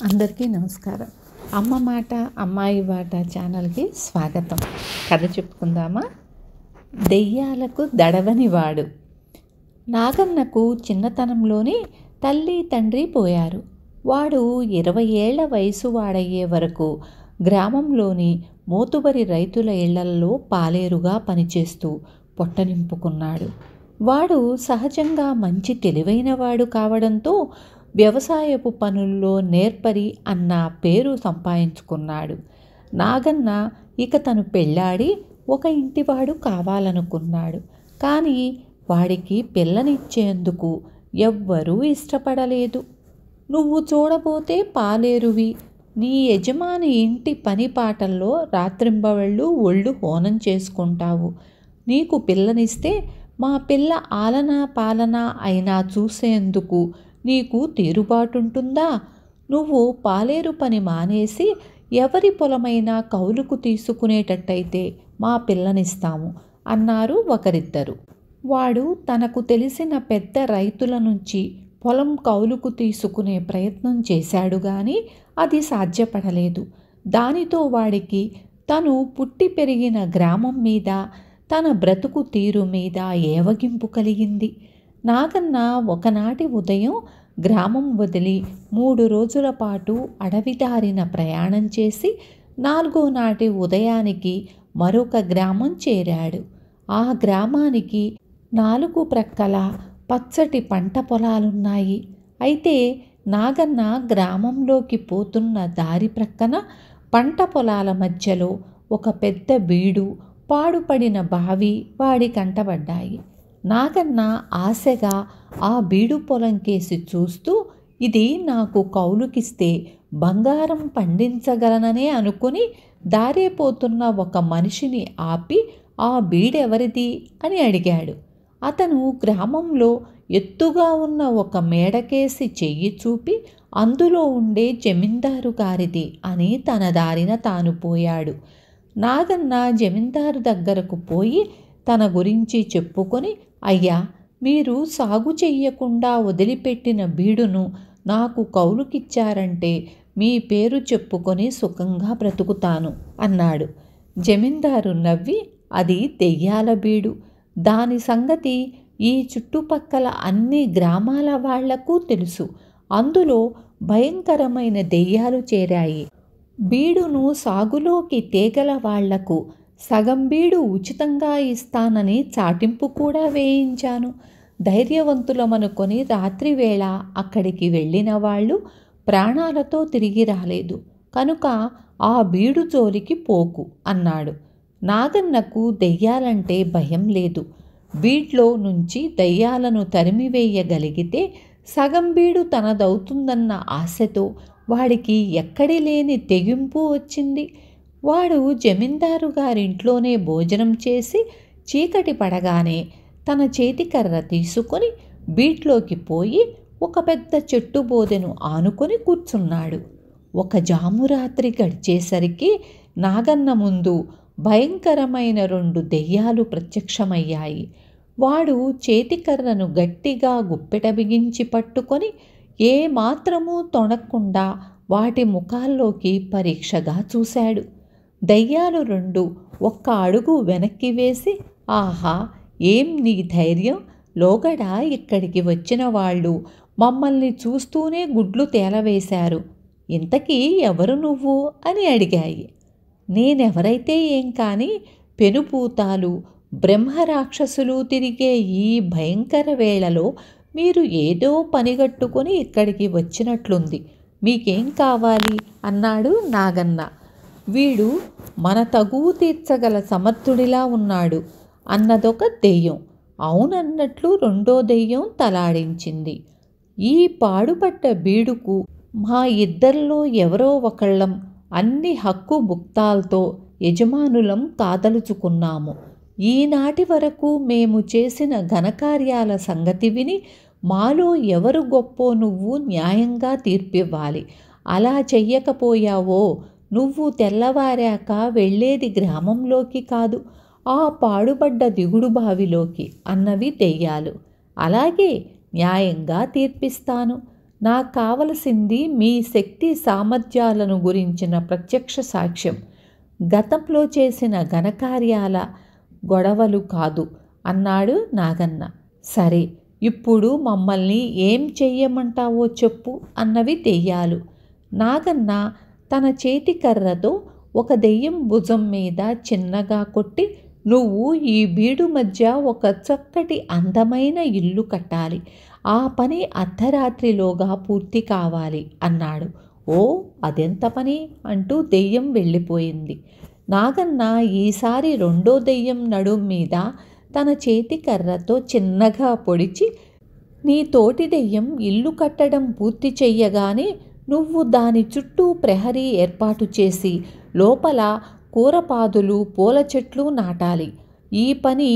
అందరికీ నమస్కారం. అమ్మ మాట అమ్మాయి బాట ఛానల్కి స్వాగతం. కథ చెప్పుకుందామా? దెయ్యాలకు దడవనివాడు. నాగన్నకు చిన్నతనంలోనే తల్లి తండ్రి పోయారు. వాడు 20 ఏళ్ల వయసు వాడయ్యే వరకు గ్రామంలోని మోతుబరి రైతుల ఇళ్లల్లో పాలేరుగా పనిచేస్తూ పొట్ట నింపుకున్నాడు. వాడు సహజంగా మంచి తెలివైనవాడు కావడంతో వ్యవసాయపు పనుల్లో నేర్పరి అన్న పేరు సంపాదించుకున్నాడు. నాగన్న ఇక తను పెళ్ళాడి ఒక ఇంటివాడు కావాలనుకున్నాడు. కానీ వాడికి పిల్లనిచ్చేందుకు ఎవ్వరూ ఇష్టపడలేదు. నువ్వు చూడబోతే పాలేరువి, నీ యజమాని ఇంటి పని పాటల్లో రాత్రింబవళ్ళు ఒళ్ళు హోనం చేసుకుంటావు. నీకు పిల్లనిస్తే మా పిల్ల ఆలనా పాలనా అయినా చూసేందుకు నీకు తీరుబాటుంటుందా? నువ్వు పాలేరు పని మానేసి ఎవరి పొలమైనా కౌలుకు తీసుకునేటట్టయితే మా పిల్లనిస్తాము అన్నారు ఒకరిద్దరు. వాడు తనకు తెలిసిన పెద్ద రైతుల నుంచి పొలం కౌలుకు తీసుకునే ప్రయత్నం చేశాడు గాని అది సాధ్యపడలేదు. దానితో వాడికి తను పుట్టి పెరిగిన గ్రామం మీద, తన బ్రతుకు తీరు మీద ఏవగింపు కలిగింది. నాగన్న ఒకనాటి ఉదయం గ్రామం వదిలి 3 రోజుల పాటు అడవిదారిన ప్రయాణం చేసి 4వ నాటి ఉదయానికి మరొక గ్రామం చేరాడు. ఆ గ్రామానికి 4 ప్రక్కల పచ్చటి పంట పొలాలున్నాయి. అయితే నాగన్న గ్రామంలోకి పోతున్న దారి ప్రక్కన పంట పొలాల మధ్యలో ఒక పెద్ద బీడు, పాడుపడిన బావి వాడి కంటబడ్డాయి. నాగన్న ఆశగా ఆ బీడు పొలం కేసి చూస్తూ, ఇది నాకు కౌలుకిస్తే బంగారం పండించగలననే అనుకుని దారేపోతున్న ఒక మనిషిని ఆపి ఆ బీడెవరిది అని అడిగాడు. అతను గ్రామంలో ఎత్తుగా ఉన్న ఒక మేడకేసి చెయ్యి చూపి అందులో ఉండే జమీందారు గారిది అని తన దారిన తాను పోయాడు. నాగన్న జమీందారు దగ్గరకు పోయి తన గురించి చెప్పుకొని, అయ్యా, మీరు సాగు చెయ్యకుండా వదిలిపెట్టిన బీడును నాకు కౌలుకిచ్చారంటే మీ పేరు చెప్పుకొని సుఖంగా బ్రతుకుతాను అన్నాడు. జమీందారు నవ్వి, అది దెయ్యాల బీడు. దాని సంగతి ఈ చుట్టుపక్కల అన్ని గ్రామాల వాళ్లకు తెలుసు. అందులో భయంకరమైన దెయ్యాలు చేరాయి. బీడును సాగులోకి తేగల వాళ్లకు సగం బీడు ఉచితంగా ఇస్తానని చాటింపు కూడా వేయించాను. ధైర్యవంతులమనుకొని రాత్రివేళ అక్కడికి వెళ్ళిన వాళ్ళు ప్రాణాలతో తిరిగి రాలేదు. కనుక ఆ బీడు జోలికి పోకు అన్నాడు. నాగన్నకు దెయ్యాలంటే భయం లేదు. బీడ్లో నుంచి దెయ్యాలను తరిమివేయగలిగితే సగం బీడు తనదవుతుందన్న ఆశతో వాడికి ఎక్కడి లేని తెగింపు వచ్చింది. వాడు జమీందారు గారింట్లోనే భోజనం చేసి చీకటి పడగానే తన చేతికర్ర తీసుకొని బీట్లోకి పోయి ఒక పెద్ద చెట్టు బోదెను ఆనుకొని కూర్చున్నాడు. ఒక జామురాత్రి గడిచేసరికి నాగన్న ముందు భయంకరమైన 2 దెయ్యాలు ప్రత్యక్షమయ్యాయి. వాడు చేతికర్రను గట్టిగా గుప్పెట బిగించి పట్టుకొని ఏమాత్రమూ తొణక్కుండా వాటి ముఖాల్లోకి పరీక్షగా చూశాడు. దెయ్యాలు 2 ఒక్క అడుగు వెనక్కి వేసి, ఆహా, ఏం నీ ధైర్యం! లోగడ ఇక్కడికి వచ్చిన వాళ్ళు మమ్మల్ని చూస్తూనే గుడ్లు తేలవేశారు. ఇంతకీ ఎవరు నువ్వు అని అడిగాయి. నేనెవరైతే ఏం కానీ పెనుభూతాలు, బ్రహ్మరాక్షసులు తిరిగే ఈ భయంకర వేళలో మీరు ఏదో పనిగట్టుకొని ఇక్కడికి వచ్చినట్లుంది. మీకేం కావాలి అన్నాడు నాగన్న. వీడు మన తగువు తీర్చగల సమర్థుడిలా ఉన్నాడు అన్నదొక దెయ్యం. అవునన్నట్లు 2వ దెయ్యం తలాడించింది. ఈ పాడుపడ్డ బీడుకు మా ఇద్దరిలో ఎవరో ఒకళ్ళం అన్ని హక్కు భుక్తాలతో యజమానులం కాదలుచుకున్నాము. ఈనాటి వరకు మేము చేసిన ఘనకార్యాల సంగతి విని మాలో ఎవరు గొప్పో నువ్వు న్యాయంగా తీర్పివ్వాలి. అలా చెయ్యకపోయావో నువ్వు తెల్లవారాక వెళ్ళేది గ్రామంలోకి కాదు, ఆ పాడుబడ్డ దిగుడు బావిలోకి అన్నవి దెయ్యాలు. అలాగే న్యాయంగా తీర్పిస్తాను. నాకు కావలసింది మీ శక్తి సామర్థ్యాలను గురించిన ప్రత్యక్ష సాక్ష్యం, గతంలో చేసిన ఘనకార్యాల గొడవలు కాదు అన్నాడు నాగన్న. సరే, ఇప్పుడు మమ్మల్ని ఏం చెయ్యమంటావో చెప్పు అన్నవి దెయ్యాలు. నాగన్న తన చేతి కర్రతో ఒక దెయ్యం భుజం మీద చిన్నగా కొట్టి, నువ్వు ఈ బీడు మధ్య ఒక చక్కటి అందమైన ఇల్లు కట్టాలి, ఆ పని అర్ధరాత్రిలోగా పూర్తి కావాలి అన్నాడు. ఓ, అదెంత పని అంటూ దెయ్యం వెళ్ళిపోయింది. నాగన్న ఈసారి రెండో దెయ్యం నడుం మీద తన చేతి కర్రతో చిన్నగా పొడిచి, నీ తోటి దెయ్యం ఇల్లు కట్టడం పూర్తి చెయ్యగానే నువ్వు దాని చుట్టూ ప్రహరీ ఏర్పాటు చేసి లోపల కూరపాదులు పూల చెట్లు నాటాలి, ఈ పని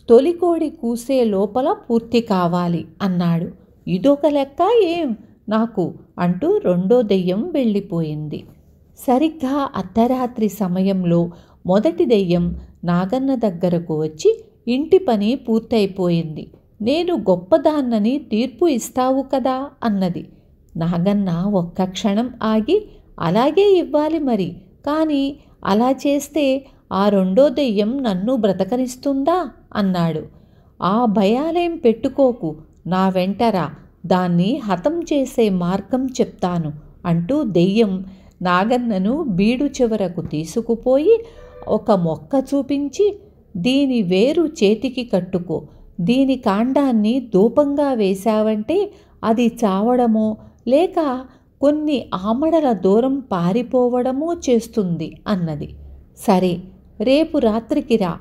తొలికోడి కూసే లోపల పూర్తి కావాలి అన్నాడు. ఇదొక లెక్క ఏం నాకు అంటూ రెండో దెయ్యం వెళ్ళిపోయింది. సరిగ్గా అర్ధరాత్రి సమయంలో మొదటి దెయ్యం నాగన్న దగ్గరకు వచ్చి, ఇంటి పని పూర్తయిపోయింది, నేను గొప్పదాన్నని తీర్పు ఇస్తావు కదా అన్నది. నాగన్న ఒక్క క్షణం ఆగి, అలాగే ఇవ్వాలి మరి, కానీ అలా చేస్తే ఆ రెండో దెయ్యం నన్ను బ్రతకనిస్తుందా అన్నాడు. ఆ భయాలేం పెట్టుకోకు, నా వెంటరా, దాన్ని హతం చేసే మార్గం చెప్తాను అంటూ దెయ్యం నాగన్నను బీడు చివరకు తీసుకుపోయి ఒక మొక్క చూపించి, దీని వేరు చేతికి కట్టుకో, దీని కాండాన్ని ధూపంగా వేశావంటే అది చావడమో లేక కొన్ని ఆమడల దూరం పారిపోవడమో చేస్తుంది అన్నది. సరే, రేపు రాత్రికి రా,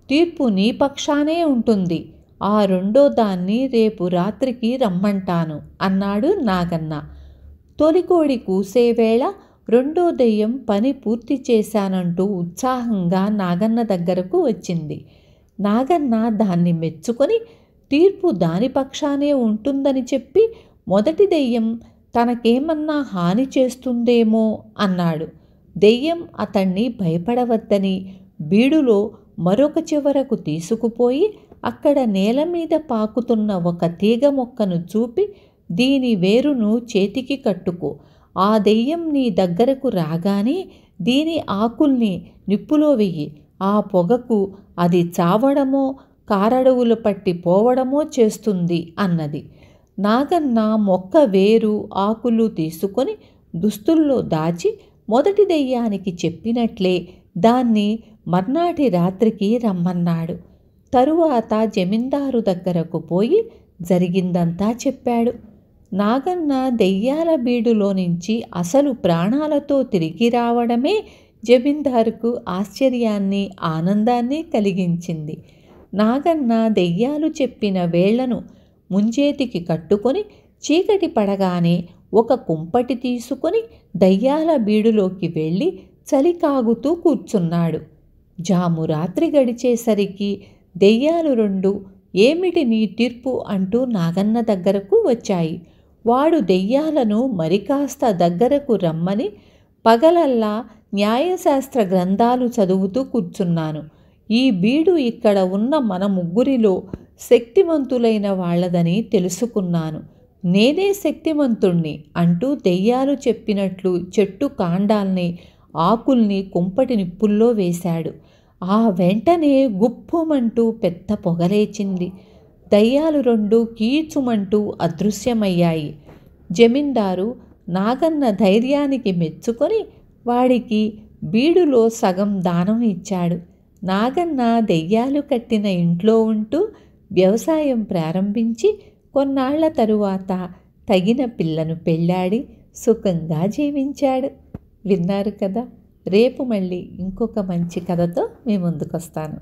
తీర్పు నీ పక్షానే ఉంటుంది, ఆ రెండో దాన్ని రేపు రాత్రికి రమ్మంటాను అన్నాడు నాగన్న. తొలికోడి కూసేవేళ రెండో దెయ్యం పని పూర్తి చేశానంటూ ఉత్సాహంగా నాగన్న దగ్గరకు వచ్చింది. నాగన్న దాన్ని మెచ్చుకొని తీర్పు దాని పక్షానే ఉంటుందని చెప్పి, మొదటి దెయ్యం తనకేమన్నా హాని చేస్తుందేమో అన్నాడు. దెయ్యం అతన్ని భయపడవద్దని బీడులో మరొక చివరకు తీసుకుపోయి అక్కడ నేల మీద పాకుతున్న ఒక తీగ మొక్కను చూపి, దీని వేరును చేతికి కట్టుకో, ఆ దెయ్యం నీ దగ్గరకు రాగానే దీని ఆకుల్ని నిప్పులో వెయ్యి, ఆ పొగకు అది చావడమో కారడవులు పట్టి పోవడమో చేస్తుంది అన్నది. నాగన్న మొక్క వేరు ఆకులు తీసుకొని దుస్తుల్లో దాచి మొదటి దెయ్యానికి చెప్పినట్లే దాన్ని మర్నాటి రాత్రికి రమ్మన్నాడు. తరువాత జమీందారు దగ్గరకు పోయి జరిగిందంతా చెప్పాడు. నాగన్న దెయ్యాల బీడులో నుంచి అసలు ప్రాణాలతో తిరిగి రావడమే జమీందారుకు ఆశ్చర్యాన్ని ఆనందాన్ని కలిగించింది. నాగన్న దెయ్యాలు చెప్పిన వేళ్లను ముంజేతికి కట్టుకొని చీకటి పడగానే ఒక కుంపటి తీసుకొని దయ్యాల బీడులోకి వెళ్ళి చలి కాగుతూ కూర్చున్నాడు. జాము రాత్రి గడిచేసరికి దెయ్యాలు రెండు ఏమిటి నీ తీర్పు అంటూ నాగన్న దగ్గరకు వచ్చాయి. వాడు దెయ్యాలను మరికాస్త దగ్గరకు రమ్మని, పగలల్లా న్యాయశాస్త్ర గ్రంథాలు చదువుతూ కూర్చున్నాను, ఈ బీడు ఇక్కడ ఉన్న మన ముగ్గురిలో శక్తిమంతులైన వాళ్ళదని తెలుసుకున్నాను, నేనే శక్తిమంతుణ్ణి అంటూ దెయ్యాలు చెప్పినట్లు చెట్టు కాండాల్ని ఆకుల్ని కుంపటి నిప్పుల్లో వేశాడు. ఆ వెంటనే గుప్పుమంటూ పెద్ద పొగలేచింది. దయ్యాలు రెండు కీచుమంటూ అదృశ్యమయ్యాయి. జమీందారు నాగన్న ధైర్యానికి మెచ్చుకొని వాడికి బీడులో సగం దానం ఇచ్చాడు. నాగన్న దెయ్యాలు కట్టిన ఇంట్లో ఉంటూ వ్యవసాయం ప్రారంభించి కొన్నాళ్ల తరువాత తగిన పిల్లను పెళ్ళాడి సుఖంగా జీవించాడు. విన్నారు కదా. రేపు మళ్ళీ ఇంకొక మంచి కథతో మీ ముందుకొస్తాను.